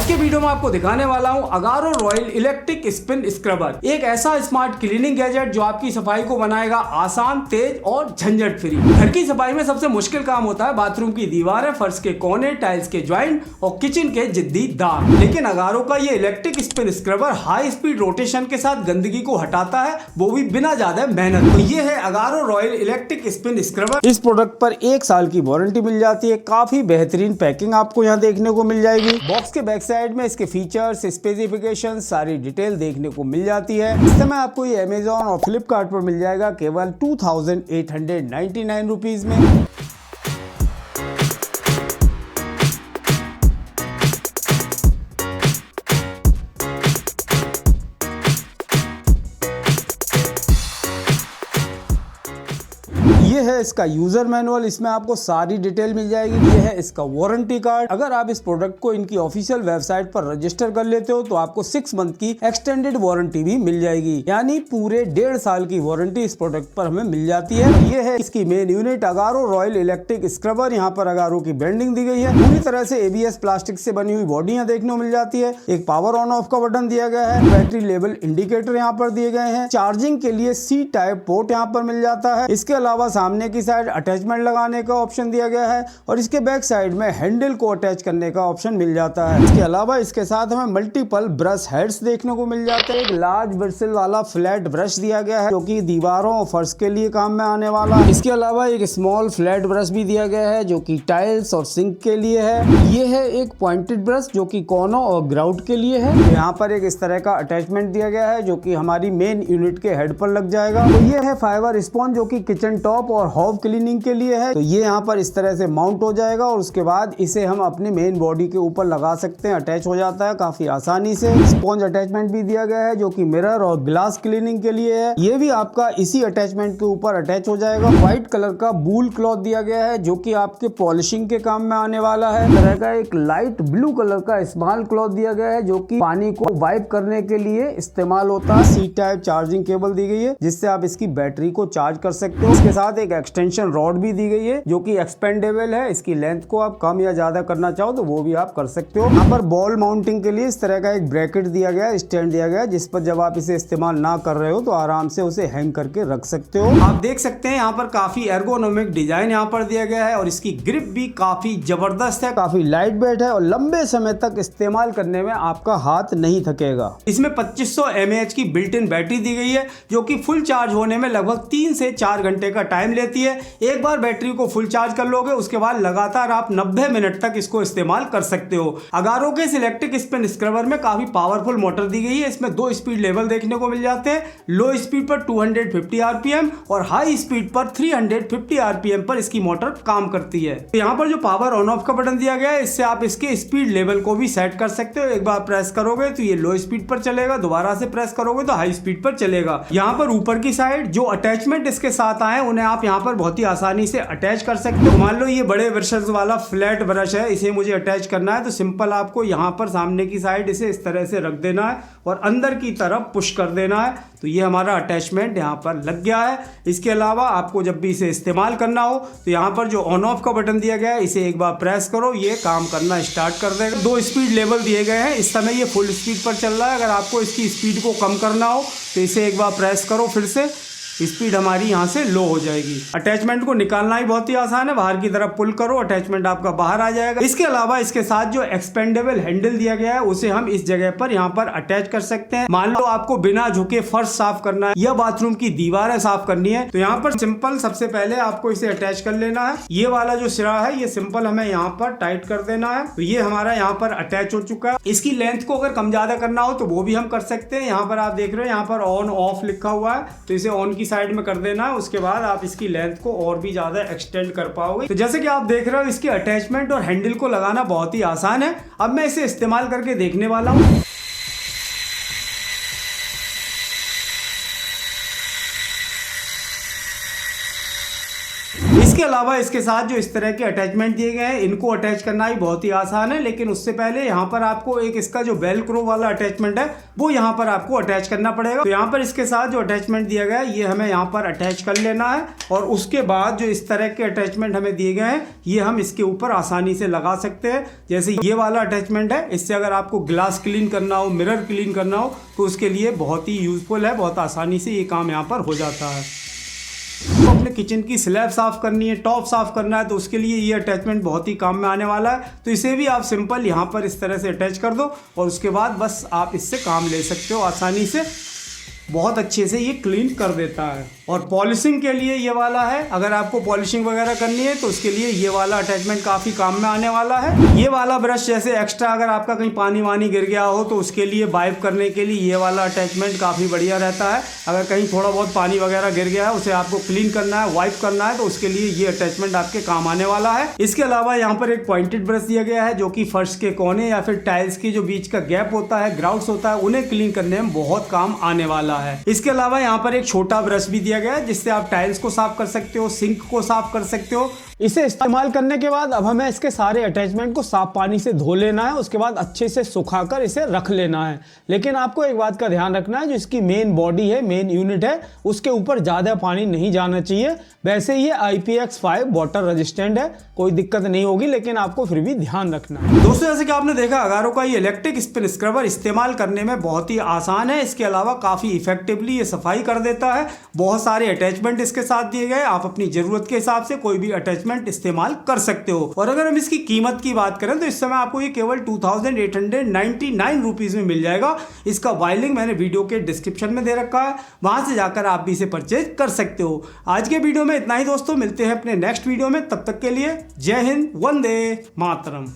के वीडियो में आपको दिखाने वाला हूं Agaro royal electric spin scrubber, एक ऐसा स्मार्ट क्लीनिंग गैजेट जो आपकी सफाई को बनाएगा आसान, तेज और झंझट फ्री। घर की सफाई में सबसे मुश्किल काम होता है बाथरूम की दीवारें, फर्श के कोने, टाइल्स के ज्वाइंट और किचन के जिद्दी दाग। लेकिन अगारो का ये electric spin scrubber high speed rotation के साथ गंदगी को हटाता है, वो भी बिना ज्यादा मेहनत। तो ये है Agaro royal electric spin scrubber. इस प्रोडक्ट पर 1 साल की वारंटी मिल जाती है। काफी बेहतरीन पैकिंग आपको यहाँ देखने को मिल जाएगी। बॉक्स के बैक साइड में इसके फीचर्स, स्पेसिफिकेशन, सारी डिटेल देखने को मिल जाती है। इस समय आपको ये अमेजॉन और फ्लिपकार्ट पर मिल जाएगा केवल 2899 रुपीज में। ये है इसका यूजर मैनुअल, इसमें आपको सारी डिटेल मिल जाएगी। ये है इसका वारंटी कार्ड। अगर आप इस प्रोडक्ट को इनकी ऑफिशियल वेबसाइट पर रजिस्टर कर लेते हो तो आपको 6 मंथ की एक्सटेंडेड वारंटी भी मिल जाएगी, यानी पूरे 1.5 साल की वारंटी इस प्रोडक्ट पर हमें मिल जाती है। ये है इसकी main unit Agaro royal electric scrubber. यहाँ पर अगारो की ब्रांडिंग दी गई है। पूरी तरह से ABS प्लास्टिक से बनी हुई बॉडी यहाँ देखने को मिल जाती है। एक पावर ऑन ऑफ का बटन दिया गया है। बैटरी लेवल इंडिकेटर यहाँ पर दिए गए हैं। चार्जिंग के लिए C टाइप पोर्ट यहाँ पर मिल जाता है। इसके अलावा सामने की साइड अटैचमेंट लगाने का ऑप्शन दिया गया है और इसके बैक साइड में हैंडल को अटैच करने का ऑप्शन मिल जाता है। इसके अलावा इसके साथ हमें मल्टीपल ब्रश हेड्स देखने को मिल जाते हैं। एक लार्ज ब्रिसल वाला फ्लैट ब्रश दिया गया है जो कि दीवारों और फर्श के लिए काम में आने वाला है। इसके अलावा एक स्मॉल फ्लैट ब्रश भी दिया गया है जो कि टाइल्स और सिंक के लिए है। ये है एक पॉइंटेड ब्रश जो कि कोनों और ग्राउट के लिए है। यहाँ पर एक इस तरह का अटैचमेंट दिया गया है जो कि हमारी मेन यूनिट के हेड पर लग जाएगा। तो ये है फाइबर स्पॉन्ज जो कि किचन टॉप और हॉब क्लीनिंग के लिए है। तो ये यहाँ पर इस तरह से माउंट हो जाएगा और उसके बाद इसे हम अपनी मेन बॉडी के ऊपर लगा सकते हैं। अटैच हो जाता है काफी आसानी से। स्पॉन्ज अटैचमेंट भी दिया गया है जो कि मिरर और ग्लास क्लीनिंग के लिए है। ये भी आपका इसी अटैचमेंट के ऊपर अटैच हो जाएगा। व्हाइट कलर का वूल क्लॉथ दिया गया है जो कि आपके पॉलिशिंग के काम में आने वाला है। तरह का एक लाइट ब्लू कलर का स्मॉल क्लॉथ दिया गया है जो कि पानी को वाइप करने के लिए इस्तेमाल होता है। C टाइप चार्जिंग केबल दी गई है जिससे आप इसकी बैटरी को चार्ज कर सकते हो। इसके साथ एक एक्सटेंशन रॉड भी दी गई है जो कि एक्सपेंडेबल है। इसकी लेंथ को आप कम या ज्यादा करना चाहो तो वो भी आप कर सकते हो। यहाँ पर बॉल माउंटिंग के लिए इस तरह का एक ब्रैकेट दिया गया है, स्टैंड दिया गया है, जिस पर जब आप इसे इस्तेमाल ना कर रहे हो तो आराम से उसे हैंग करके रख सकते हो। आप देख सकते हैं यहाँ पर काफी एर्गोनॉमिक डिजाइन यहाँ पर दिया गया है और इसकी ग्रिप भी काफी जबरदस्त है, काफी लाइट वेट है और लंबे समय तक इस्तेमाल करने में आपका हाथ नहीं थकेगा। इसमें 2500 mAh की बिल्ट इन बैटरी दी गई है जो कि फुल चार्ज होने में लगभग 3 से 4 घंटे का टाइम लेती है। एक बार बैटरी को फुल चार्ज कर लोगे उसके बाद लगातार आप 90 मिनट तक इसको इस्तेमाल कर सकते हो। अगारो के इस इलेक्ट्रिक स्पिन स्क्रबर में काफी पावरफुल मोटर दी गई है। इसमें 2 स्पीड लेवल देखने को मिल जाते हैं। लो स्पीड पर 250 RPM और हाई स्पीड पर 350 RPM पर इसकी मोटर काम करती है। तो यहाँ पर जो पावर ऑन ऑफ का बटन दिया गया है इससे आप इसके स्पीड लेवल को भी सेट कर सकते हो। एक बार प्रेस करोगे तो ये लो स्पीड पर चलेगा, दोबारा से प्रेस करोगे तो हाई स्पीड पर चलेगा। यहाँ पर ऊपर की साइड जो अटैचमेंट इसके साथ आए उन्हें आप यहाँ पर बहुत ही आसानी से अटैच कर सकते हो। मान लो ये बड़े ब्रशेस वाला फ्लैट ब्रश है, इसे मुझे अटैच करना है तो सिंपल आपको यहाँ पर सामने की साइड इसे इस तरह से रख देना है और अंदर की तरफ पुश कर देना है। तो ये हमारा अटैचमेंट यहाँ पर लग गया है। इसके अलावा आपको जब भी इसे इस्तेमाल करना हो तो यहाँ पर जो ऑन ऑफ का बटन दिया गया है इसे एक बार प्रेस करो, ये काम करना स्टार्ट कर देगा। 2 स्पीड लेवल दिए गए हैं। इस समय ये फुल स्पीड पर चल रहा है। अगर आपको इसकी स्पीड को कम करना हो तो इसे एक बार प्रेस करो, फिर से स्पीड हमारी यहाँ से लो हो जाएगी। अटैचमेंट को निकालना ही बहुत ही आसान है। बाहर की तरफ पुल करो, अटैचमेंट आपका बाहर आ जाएगा। इसके अलावा इसके साथ जो एक्सपेंडेबल हैंडल दिया गया है उसे हम इस जगह पर यहाँ पर अटैच कर सकते हैं। मान लो आपको बिना झुके फर्श साफ करना है या बाथरूम की दीवारें साफ करनी है तो यहाँ पर सिंपल सबसे पहले आपको इसे अटैच कर लेना है। ये वाला जो सिरा है ये सिंपल हमें यहाँ पर टाइट कर देना है। तो ये हमारा यहाँ पर अटैच हो चुका है। इसकी लेंथ को अगर कम ज्यादा करना हो तो वो भी हम कर सकते हैं। यहाँ पर आप देख रहे हो यहाँ पर ऑन ऑफ लिखा हुआ है तो इसे ऑन की साइड में कर देना है। उसके बाद आप इसकी लेंथ को और भी ज्यादा एक्सटेंड कर पाओगे। तो जैसे कि आप देख रहे हो इसकी अटैचमेंट और हैंडल को लगाना बहुत ही आसान है। अब मैं इसे इस्तेमाल करके देखने वाला हूँ। इसके अलावा इसके साथ जो इस तरह के अटैचमेंट दिए गए हैं, इनको अटैच करना ही बहुत ही आसान है, लेकिन उससे पहले यहाँ पर आपको एक इसका जो वेलक्रो वाला अटैचमेंट है वो यहाँ पर आपको अटैच करना पड़ेगा। तो यहाँ पर इसके साथ जो अटैचमेंट दिया गया है ये हमें यहाँ पर अटैच कर लेना है, और उसके बाद जो इस तरह के अटैचमेंट हमें दिए गए हैं ये हम इसके ऊपर आसानी से लगा सकते हैं। जैसे ये वाला अटैचमेंट है, इससे अगर आपको ग्लास क्लीन करना हो, मिरर क्लीन करना हो, तो उसके लिए बहुत ही यूजफुल है, बहुत आसानी से ये काम यहाँ पर हो जाता है। तो अपने किचन की स्लैब साफ करनी है, टॉप साफ करना है, तो उसके लिए ये अटैचमेंट बहुत ही काम में आने वाला है। तो इसे भी आप सिंपल यहाँ पर इस तरह से अटैच कर दो और उसके बाद बस आप इससे काम ले सकते हो आसानी से। बहुत अच्छे से ये क्लीन कर देता है। और पॉलिशिंग के लिए ये वाला है, अगर आपको पॉलिशिंग वगैरह करनी है तो उसके लिए ये वाला अटैचमेंट काफ़ी काम में आने वाला है। ये वाला ब्रश जैसे एक्स्ट्रा अगर आपका कहीं पानी वानी गिर गया हो तो उसके लिए वाइप करने के लिए ये वाला अटैचमेंट काफ़ी बढ़िया रहता है। अगर कहीं थोड़ा बहुत पानी वगैरह गिर गया है, उसे आपको क्लीन करना है, वाइप करना है, तो उसके लिए ये अटैचमेंट आपके काम आने वाला है। इसके अलावा यहाँ पर एक पॉइंटेड ब्रश दिया गया है जो कि फर्श के कोने या फिर टाइल्स की जो बीच का गैप होता है, ग्राउट्स होता है, उन्हें क्लीन करने में बहुत काम आने वाला है। इसके अलावा यहाँ पर एक छोटा ब्रश भी दिया गया है जिससे आप टाइल्स को साफ कर सकते हो, सिंक को साफ कर सकते हो। इसे इस्तेमाल करने के बाद अब हमें इसके सारे अटैचमेंट को साफ पानी से धो लेना है, उसके बाद अच्छे से सुखाकर इसे रख लेना है। लेकिन आपको एक बात का ध्यान रखना है, जो इसकी मेन बॉडी है, मेन यूनिट है, उसके ऊपर ज़्यादा पानी नहीं जाना चाहिए। वैसे ये IPX5 वाटर रेजिस्टेंट है, कोई दिक्कत नहीं होगी, लेकिन आपको फिर भी ध्यान रखना है। दोस्तों, जैसे कि आपने देखा अगारो का ये इलेक्ट्रिक स्पिन स्क्रबर इस्तेमाल करने में बहुत ही आसान है। इसके अलावा काफ़ी इफेक्टिवली ये सफाई कर देता है। बहुत सारे अटैचमेंट इसके साथ दिए गए, आप अपनी ज़रूरत के हिसाब से कोई भी अटैचमेंट इस्तेमाल कर सकते हो। और अगर हम इसकी कीमत की बात करें तो इस समय आपको ये केवल 2899 रुपीज में मिल जाएगा। इसका वायलिंग मैंने वीडियो के डिस्क्रिप्शन में दे रखा है, वहां से जाकर आप भी इसे परचेज कर सकते हो। आज के वीडियो में इतना ही दोस्तों, मिलते हैं अपने नेक्स्ट वीडियो में। तब तक के लिए जय हिंद, वंदे मातरम।